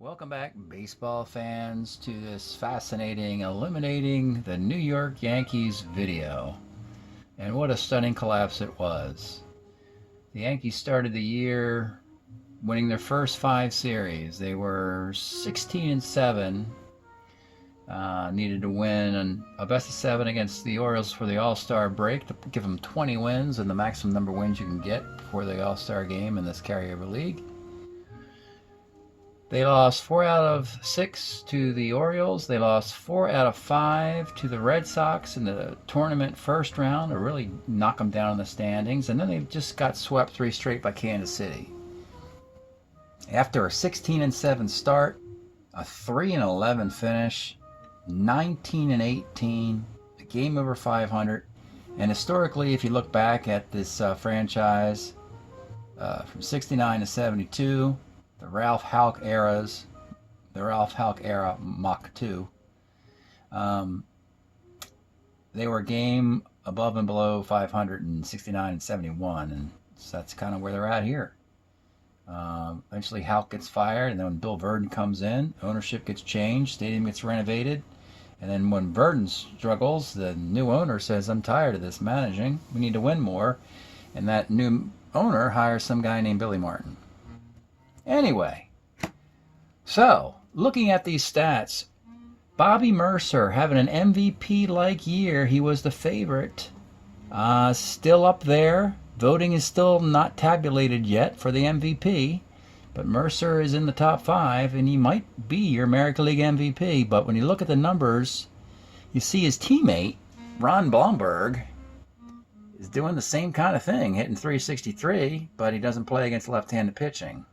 Welcome back, baseball fans, to this fascinating eliminating the New York Yankees video. And what a stunning collapse it was. The Yankees started the year winning their first 5 series. They were 16-7. Needed to win a best-of-7 against the Orioles for the All-Star break to give them 20 wins and the maximum number of wins you can get for the All-Star game in this carryover league. They lost 4 out of 6 to the Orioles. They lost 4 out of 5 to the Red Sox in the tournament first round to really knock them down in the standings. And then they just got swept 3 straight by Kansas City. After a 16-7 start, a 3-11 finish, 19-18, a game over 500. And historically, if you look back at this franchise from 69 to 72, the Ralph Houck era, Mach 2, they were a game above and below 500 in 69 and 71, and so that's kind of where they're at here. Eventually Houck gets fired, and then when Bill Verdon comes in, ownership gets changed, stadium gets renovated, and then when Verdon struggles, the new owner says, I'm tired of this managing, we need to win more, and that new owner hires some guy named Billy Martin. Anyway, so looking at these stats, Bobby Mercer having an MVP-like year. He was the favorite. Still up there. Voting is still not tabulated yet for the MVP, but Mercer is in the top 5, and he might be your American League MVP. But when you look at the numbers, you see his teammate, Ron Blomberg, is doing the same kind of thing, hitting .363, but he doesn't play against left-handed pitching.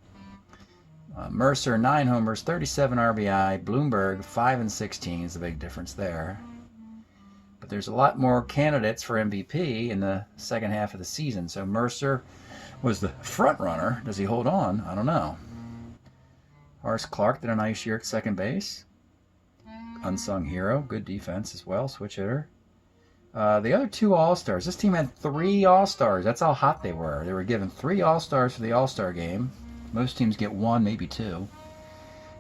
Mercer, 9 homers, 37 RBI. Bloomberg, 5-16 is the big difference there. But there's a lot more candidates for MVP in the second half of the season. So Mercer was the front runner. Does he hold on? I don't know. Horace Clark did a nice year at second base. Unsung hero. Good defense as well. Switch hitter. The other 2 All-Stars. This team had 3 All-Stars. That's how hot they were. They were given 3 All-Stars for the All-Star game. Most teams get 1, maybe 2.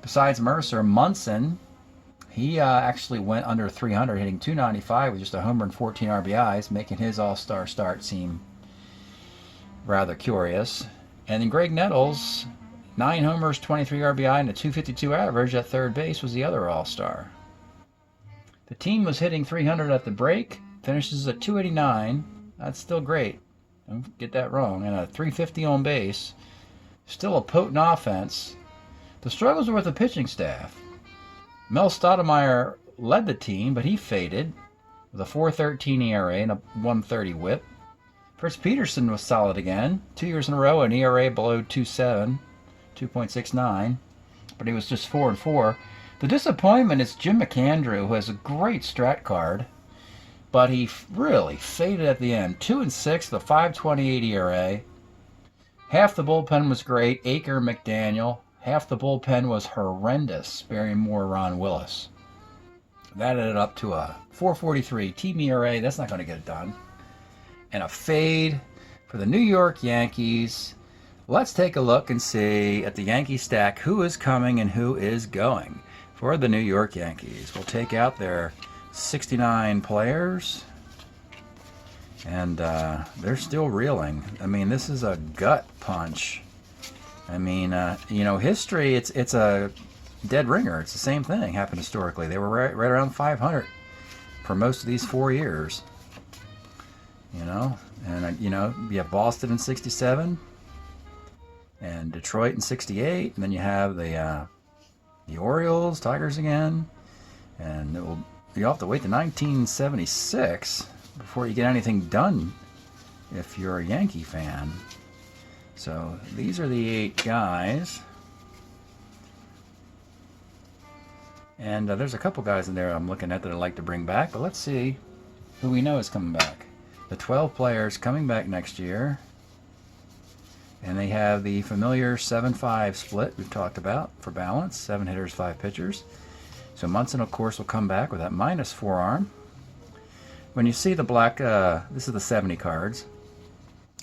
Besides Mercer, Munson, he actually went under 300, hitting .295 with just a homer and 14 RBIs, making his All-Star start seem rather curious. And then Greg Nettles, 9 homers, 23 RBI, and a .252 average at third base was the other All-Star. The team was hitting .300 at the break, finishes at .289. That's still great. Don't get that wrong. And a .350 on base. Still a potent offense. The struggles were with the pitching staff. Mel Stoudemire led the team, but he faded with a .413 ERA and a .130 WHIP. Fritz Peterson was solid again. 2 years in a row, an ERA below 2.7, 2.69, but he was just 4-4. The disappointment is Jim McAndrew, who has a great strat card, but he really faded at the end. 2-6 with a .528 ERA. Half the bullpen was great, Aker, McDaniel. Half the bullpen was horrendous, Barry Moore, Ron Willis. That added up to a .443 team ERA. That's not going to get it done. And a fade for the New York Yankees. Let's take a look and see at the Yankee stack who is coming and who is going for the New York Yankees. We'll take out their 69 players. And they're still reeling. I mean, this is a gut punch. I mean, history, it's a dead ringer. It's the same thing happened historically. They were right around 500 for most of these 4 years. And you have Boston in 67 and Detroit in 68. And then you have the Orioles, Tigers again. And you'll have to wait to 1976 before you get anything done if you're a Yankee fan. So these are the 8 guys. And there's a couple guys in there I'm looking at that I'd like to bring back, but let's see who we know is coming back. The 12 players coming back next year. And they have the familiar 7-5 split we've talked about for balance. 7 hitters, 5 pitchers. So Munson, of course, will come back with that minus forearm. When you see the black, this is the 70 cards.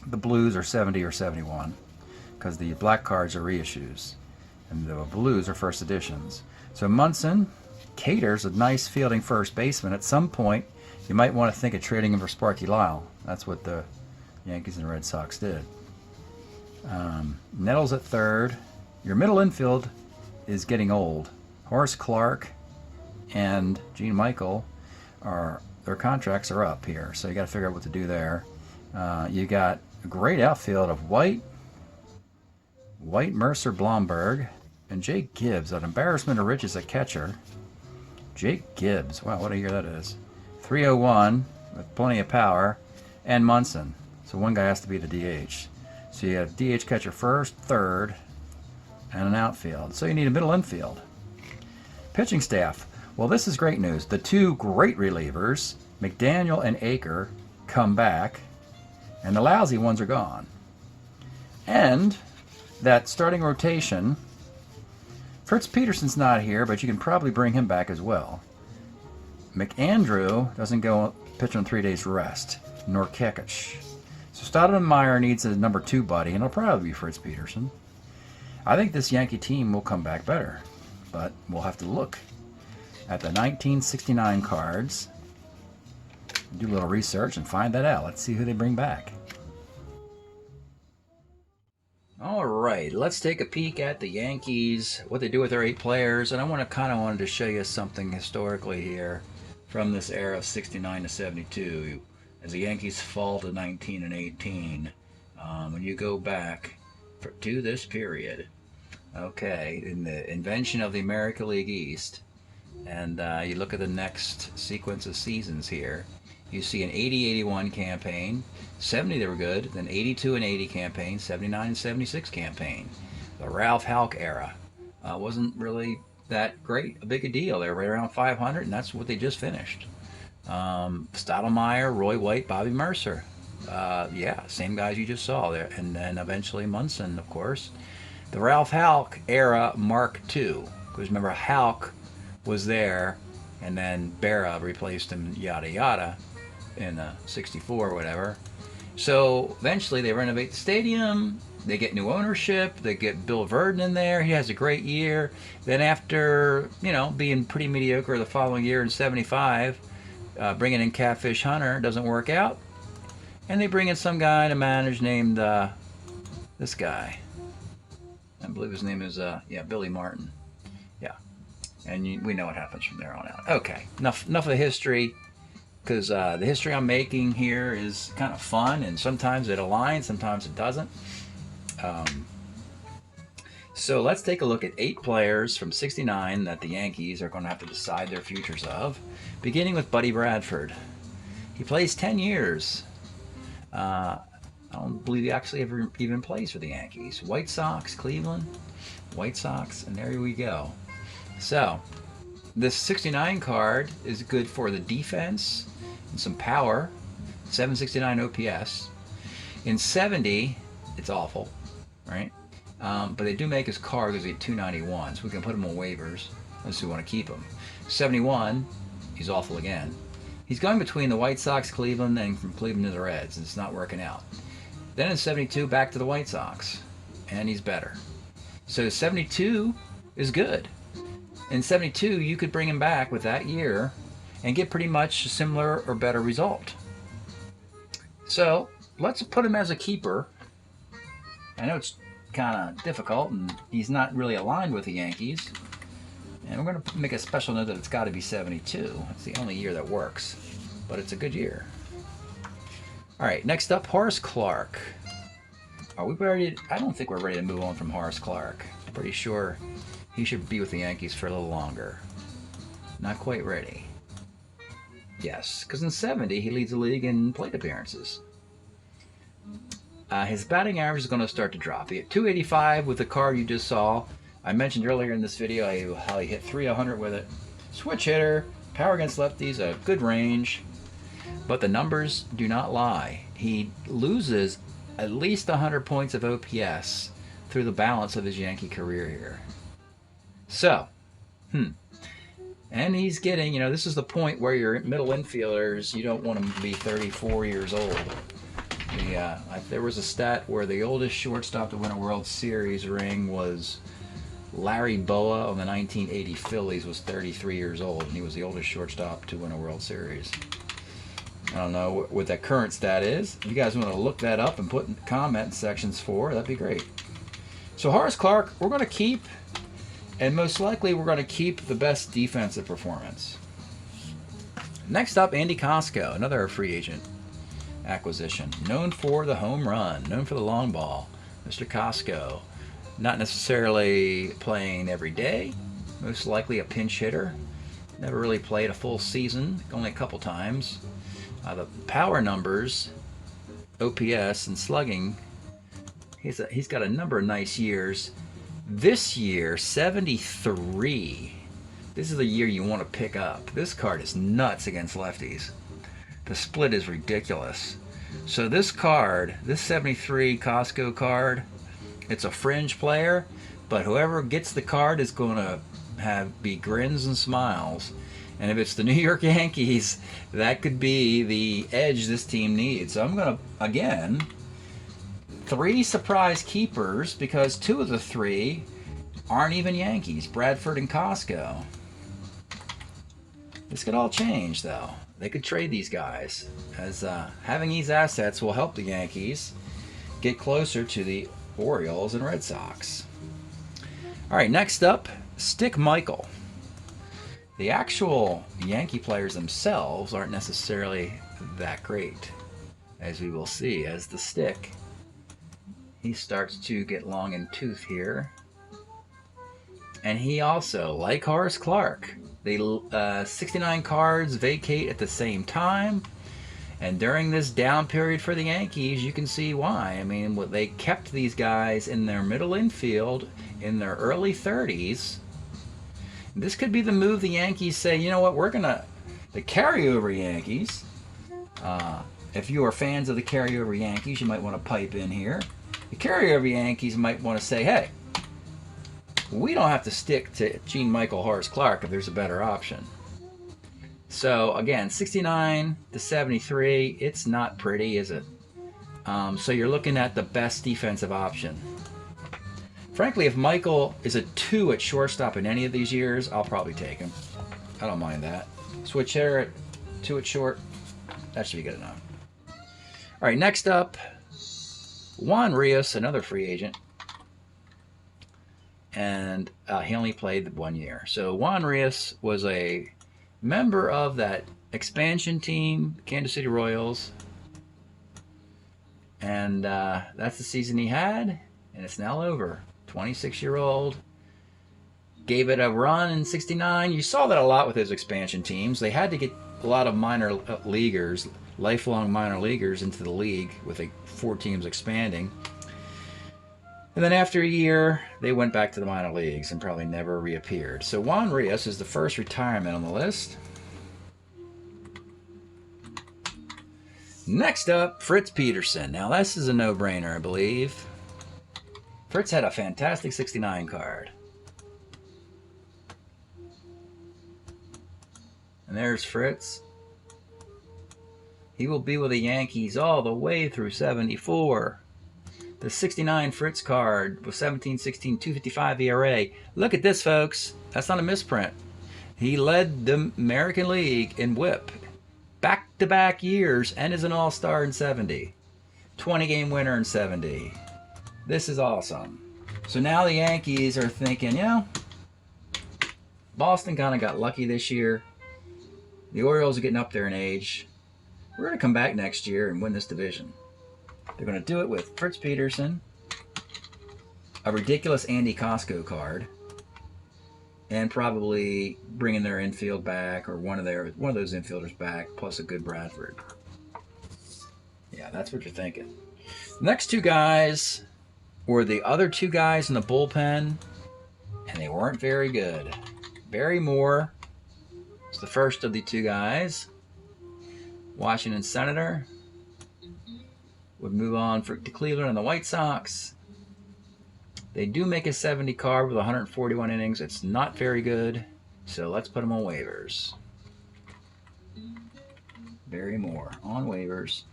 The blues are 70 or 71 because the black cards are reissues. and the blues are first editions. So Munson caters a nice fielding first baseman. At some point, you might want to think of trading him for Sparky Lyle. That's what the Yankees and Red Sox did. Nettles at third. Your middle infield is getting old. Horace Clarke and Gene Michael their contracts are up here, so you got to figure out what to do there. You got a great outfield of White, Mercer, Blomberg, and Jake Gibbs, an embarrassment of riches at catcher. Jake Gibbs, wow, what a year that is. 301 with plenty of power, and Munson. So one guy has to be the DH. So you have DH catcher first, third, and an outfield. So you need a middle infield. Pitching staff. Well, this is great news. The two great relievers, McDaniel and Aker, come back, and the lousy ones are gone. And that starting rotation, Fritz Peterson's not here, but you can probably bring him back as well. McAndrew doesn't go pitch on 3 days rest, nor Kekich. So Strat-O-Matic needs a number 2 buddy, and it'll probably be Fritz Peterson. I think this Yankee team will come back better, but we'll have to look at the 1969 cards, do a little research, and find that out. Let's see who they bring back. All right, let's take a peek at the Yankees, what they do with their 8 players, and I wanted to show you something historically here from this era of 69 to 72, as the Yankees fall to 19 and 18. When you go back to this period, okay, in the invention of the American League East, and you look at the next sequence of seasons here, you see an 80-81 campaign, 70 they were good, then 82 and 80 campaign, 79 and 76 campaign. The Ralph Houck era wasn't really that great, a big a deal. They were right around 500, and that's what they just finished. Strat-O-Matic, Roy White, Bobby Mercer. Yeah, same guys you just saw there. And then eventually Munson, of course. The Ralph Houck era Mark II. Because remember, Houck was there, and then Berra replaced him, yada yada, in 64 or whatever. So eventually they renovate the stadium, they get new ownership, they get Bill Verdon in there, he has a great year. Then after, being pretty mediocre the following year in 75, bringing in Catfish Hunter doesn't work out. And they bring in some guy to manage named, this guy. I believe his name is, Billy Martin. Yeah. And we know what happens from there on out. Okay, enough of the history. Because the history I'm making here is kind of fun, and sometimes it aligns, sometimes it doesn't. So let's take a look at 8 players from 69 that the Yankees are going to have to decide their futures of, beginning with Buddy Bradford. He plays 10 years. I don't believe he actually ever even plays for the Yankees. White Sox, Cleveland, White Sox, and there we go. So this 69 card is good for the defense and some power, 769 OPS. In 70, it's awful, right? But they do make his card because he's 291, so we can put him on waivers unless we want to keep him. 71, he's awful again. He's going between the White Sox, Cleveland, and from Cleveland to the Reds, and it's not working out. Then in 72, back to the White Sox, and he's better. So 72 is good. In 72, you could bring him back with that year and get pretty much a similar or better result. So let's put him as a keeper. I know it's kind of difficult, and he's not really aligned with the Yankees. And we're going to make a special note that it's got to be 72. It's the only year that works, but it's a good year. All right, next up, Horace Clarke. Are we ready? I don't think we're ready to move on from Horace Clarke. I'm pretty sure he should be with the Yankees for a little longer. Not quite ready. Yes, because in 70, he leads the league in plate appearances. His batting average is going to start to drop. He hit 285 with the card you just saw. I mentioned earlier in this video how he hit 300 with it. Switch hitter, power against lefties, a good range. But the numbers do not lie. He loses at least 100 points of OPS through the balance of his Yankee career here. So, and he's getting, this is the point where your middle infielders, you don't want them to be 34 years old. There was a stat where the oldest shortstop to win a World Series ring was Larry Boa on the 1980 Phillies was 33 years old, and he was the oldest shortstop to win a World Series. I don't know what that current stat is. If you guys want to look that up and put in comment sections for, that'd be great. So Horace Clarke, we're going to keep, and most likely we're going to keep the best defensive performance. Next up, Andy Costco, another free agent acquisition. Known for the home run, known for the long ball. Mr. Costco, not necessarily playing every day, most likely a pinch hitter. Never really played a full season, only a couple times. The power numbers, OPS and slugging, he's got a number of nice years. This year, 73. This is the year you want to pick up. This card is nuts against lefties. The split is ridiculous. So this card, this 73 Costco card, it's a fringe player, but whoever gets the card is going to be grins and smiles. And if it's the New York Yankees, that could be the edge this team needs. So I'm going to, again, 3 surprise keepers, because 2 of the 3 aren't even Yankees, Bradford and Costco. This could all change, though. They could trade these guys, as having these assets will help the Yankees get closer to the Orioles and Red Sox. All right, next up, Stick Michael. The actual Yankee players themselves aren't necessarily that great, as we will see, as the stick, he starts to get long in tooth here. And he also, like Horace Clarke, the 69 cards vacate at the same time. And during this down period for the Yankees, you can see why. I mean, they kept these guys in their middle infield in their early 30s. This could be the move the Yankees say, you know what, the carryover Yankees, if you are fans of the carryover Yankees, you might want to pipe in here. The carryover Yankees might want to say, hey, we don't have to stick to Gene Michael, Horace Clarke if there's a better option. So again, 69 to 73, it's not pretty, is it? So you're looking at the best defensive option. Frankly, if Michael is a 2 at shortstop in any of these years, I'll probably take him. I don't mind that. Switch hitter at 2 at short, that should be good enough. All right, next up, Juan Rios, another free agent. And he only played 1 year. So Juan Rios was a member of that expansion team, Kansas City Royals. And that's the season he had, and it's now over. 26-year-old. Gave it a run in 69. You saw that a lot with his expansion teams. They had to get a lot of minor leaguers, lifelong minor leaguers, into the league with 4 teams expanding. And then after a year, they went back to the minor leagues and probably never reappeared. So Juan Rios is the first retirement on the list. Next up, Fritz Peterson. Now this is a no-brainer, I believe. Fritz had a fantastic 69 card. And there's Fritz. He will be with the Yankees all the way through 74. The 69 Fritz card with 17-16, 255 ERA. Look at this, folks. That's not a misprint. He led the American League in WHIP back-to-back years and is an all-star in 70. 20-game winner in 70. This is awesome. So now the Yankees are thinking, you know, Boston kind of got lucky this year. The Orioles are getting up there in age. We're going to come back next year and win this division. They're going to do it with Fritz Peterson, a ridiculous Andy Costco card, and probably bringing their infield back, or one of those infielders back, plus a good Bradford. Yeah, that's what you're thinking. The next 2 guys were the other 2 guys in the bullpen, and they weren't very good. Barry Moore is the first of the 2 guys. Washington Senator would move on to Cleveland and the White Sox. They do make a 70 card with 141 innings. It's not very good, so let's put him on waivers. Barry Moore on waivers.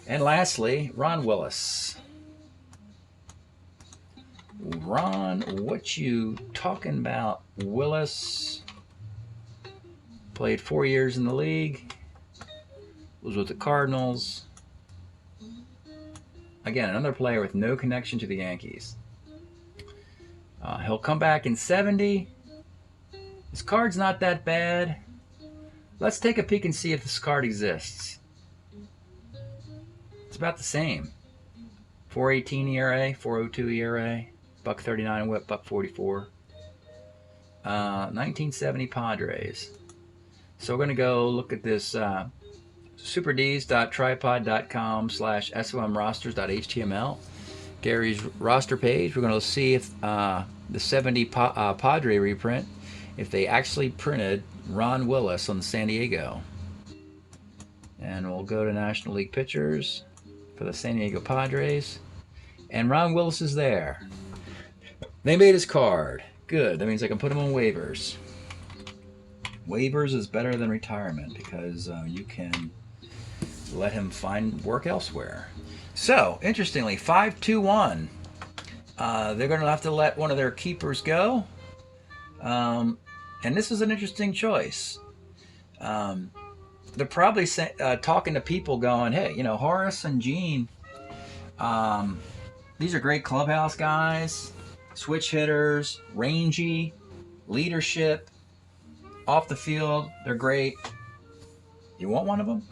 And lastly, Ron Willis. Ron, what you talking about? Willis played 4 years in the league. Was with the Cardinals. Again, another player with no connection to the Yankees. He'll come back in 70. His card's not that bad. Let's take a peek and see if this card exists. It's about the same. 4.18 ERA, 4.02 ERA, $1.39 whip, $1.44. 1970 Padres. So we're going to go look at this superds.tripod.com/somrosters.html. Gary's roster page. We're going to see if the 70 Padre reprint, if they actually printed Ron Willis on San Diego. And we'll go to National League Pictures for the San Diego Padres. And Ron Willis is there. They made his card. Good. That means I can put him on waivers. Waivers is better than retirement because you can let him find work elsewhere. So, interestingly, 5-2-1. They're going to have to let one of their keepers go. And this is an interesting choice. They're probably talking to people going, hey, you know, Horace and Gene, these are great clubhouse guys, switch hitters, rangy, leadership, off the field, they're great. You want one of them?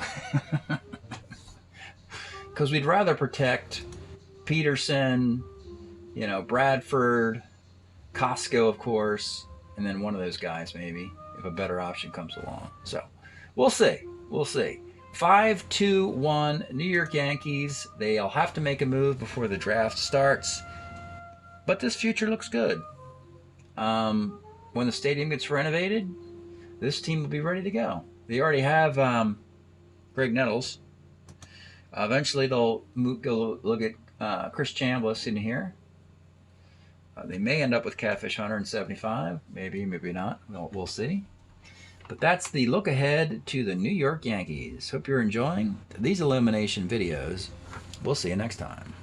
Because we'd rather protect Peterson, you know, Bradford, Costco, of course, and then one of those guys maybe, if a better option comes along. So, we'll see. We'll see. 5-2-1 New York Yankees. They'll have to make a move before the draft starts. But this future looks good. When the stadium gets renovated, this team will be ready to go. They already have Greg Nettles. Eventually, they'll go look at Chris Chambliss in here. They may end up with Catfish Hunter in 75. Maybe, maybe not. We'll see. But that's the look ahead to the New York Yankees. Hope you're enjoying these elimination videos. We'll see you next time.